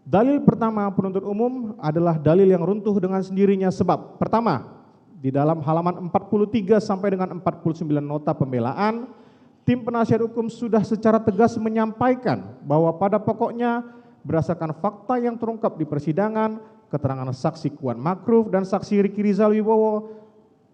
Dalil pertama penuntut umum adalah dalil yang runtuh dengan sendirinya sebab pertama, di dalam halaman 43 sampai dengan 49 nota pembelaan, tim penasihat hukum sudah secara tegas menyampaikan bahwa pada pokoknya berdasarkan fakta yang terungkap di persidangan, keterangan saksi Kuat Makruf dan saksi Riki Rizal Wibowo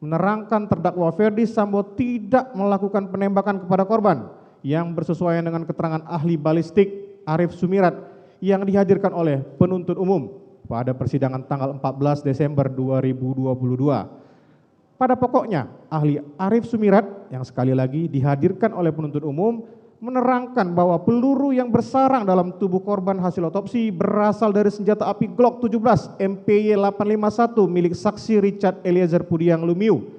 menerangkan terdakwa Ferdi Sambo tidak melakukan penembakan kepada korban yang bersesuaian dengan keterangan ahli balistik Arif Sumirat yang dihadirkan oleh penuntut umum pada persidangan tanggal 14 Desember 2022. Pada pokoknya, ahli Arif Sumirat yang sekali lagi dihadirkan oleh penuntut umum menerangkan bahwa peluru yang bersarang dalam tubuh korban hasil otopsi berasal dari senjata api Glock 17 MPY 851 milik saksi Richard Eliezer Pudiang Lumiu.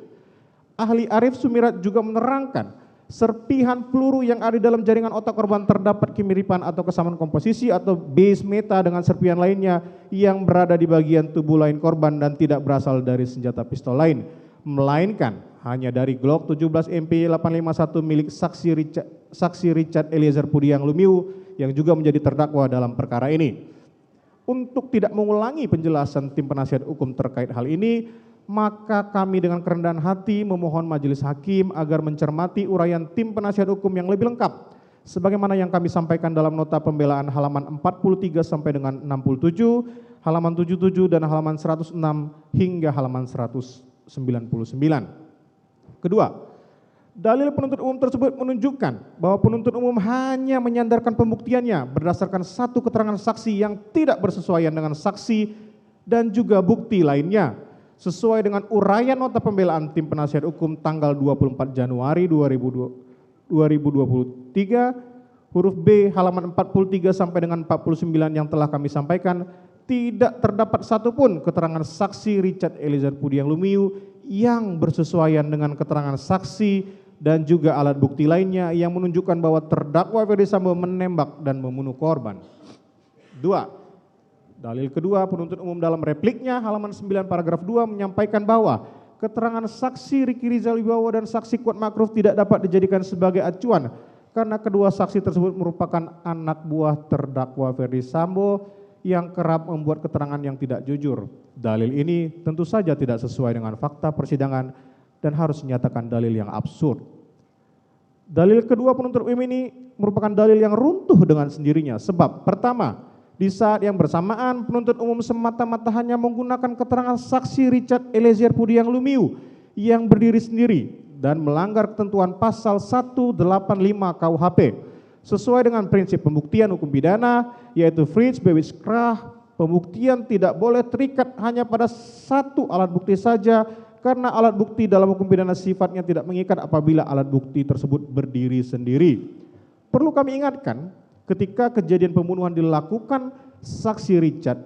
Ahli Arif Sumirat juga menerangkan serpihan peluru yang ada di dalam jaringan otak korban terdapat kemiripan atau kesamaan komposisi atau base meta dengan serpihan lainnya yang berada di bagian tubuh lain korban dan tidak berasal dari senjata pistol lain, melainkan hanya dari Glock 17 MP 851 milik saksi Richard Eliezer Pudiang Lumiu yang juga menjadi terdakwa dalam perkara ini. Untuk tidak mengulangi penjelasan tim penasihat hukum terkait hal ini, maka kami dengan kerendahan hati memohon majelis hakim agar mencermati uraian tim penasihat hukum yang lebih lengkap sebagaimana yang kami sampaikan dalam nota pembelaan halaman 43 sampai dengan 67, halaman 77 dan halaman 106 hingga halaman 199. Kedua, dalil penuntut umum tersebut menunjukkan bahwa penuntut umum hanya menyandarkan pembuktiannya berdasarkan satu keterangan saksi yang tidak bersesuaian dengan saksi dan juga bukti lainnya sesuai dengan uraian nota pembelaan tim penasihat hukum tanggal 24 Januari 2023 huruf B halaman 43 sampai dengan 49 yang telah kami sampaikan, tidak terdapat satupun keterangan saksi Richard Eliezer Pudiang Lumiu yang bersesuaian dengan keterangan saksi dan juga alat bukti lainnya yang menunjukkan bahwa terdakwa Ferdi Sambo menembak dan membunuh korban. 2. Dalil kedua, penuntut umum dalam repliknya halaman 9 paragraf 2 menyampaikan bahwa keterangan saksi Riki Rizal Wibowo dan saksi Kuat Makruf tidak dapat dijadikan sebagai acuan karena kedua saksi tersebut merupakan anak buah terdakwa Ferdi Sambo yang kerap membuat keterangan yang tidak jujur. Dalil ini tentu saja tidak sesuai dengan fakta persidangan dan harus dinyatakan dalil yang absurd. Dalil kedua penuntut umum ini merupakan dalil yang runtuh dengan sendirinya sebab pertama, di saat yang bersamaan penuntut umum semata-mata hanya menggunakan keterangan saksi Richard Eliezer Pudiang Lumiu yang berdiri sendiri dan melanggar ketentuan pasal 185 KUHP sesuai dengan prinsip pembuktian hukum pidana yaitu Fritz Bewis Krah, pembuktian tidak boleh terikat hanya pada satu alat bukti saja karena alat bukti dalam hukum pidana sifatnya tidak mengikat apabila alat bukti tersebut berdiri sendiri. Perlu kami ingatkan, ketika kejadian pembunuhan dilakukan, saksi Richard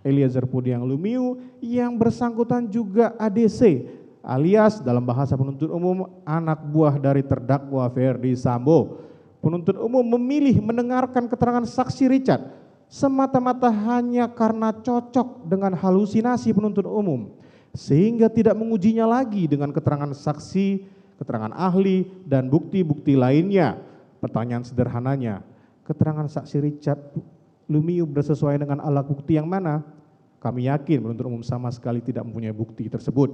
Eliezer Pudiang Lumiu yang bersangkutan juga ADC alias dalam bahasa penuntut umum anak buah dari terdakwa Ferdi Sambo. Penuntut umum memilih mendengarkan keterangan saksi Richard semata-mata hanya karena cocok dengan halusinasi penuntut umum sehingga tidak mengujinya lagi dengan keterangan saksi, keterangan ahli dan bukti-bukti lainnya. Pertanyaan sederhananya, keterangan saksi Richard Lumiu bersesuaian dengan alat bukti yang mana? Kami yakin penuntut umum sama sekali tidak mempunyai bukti tersebut.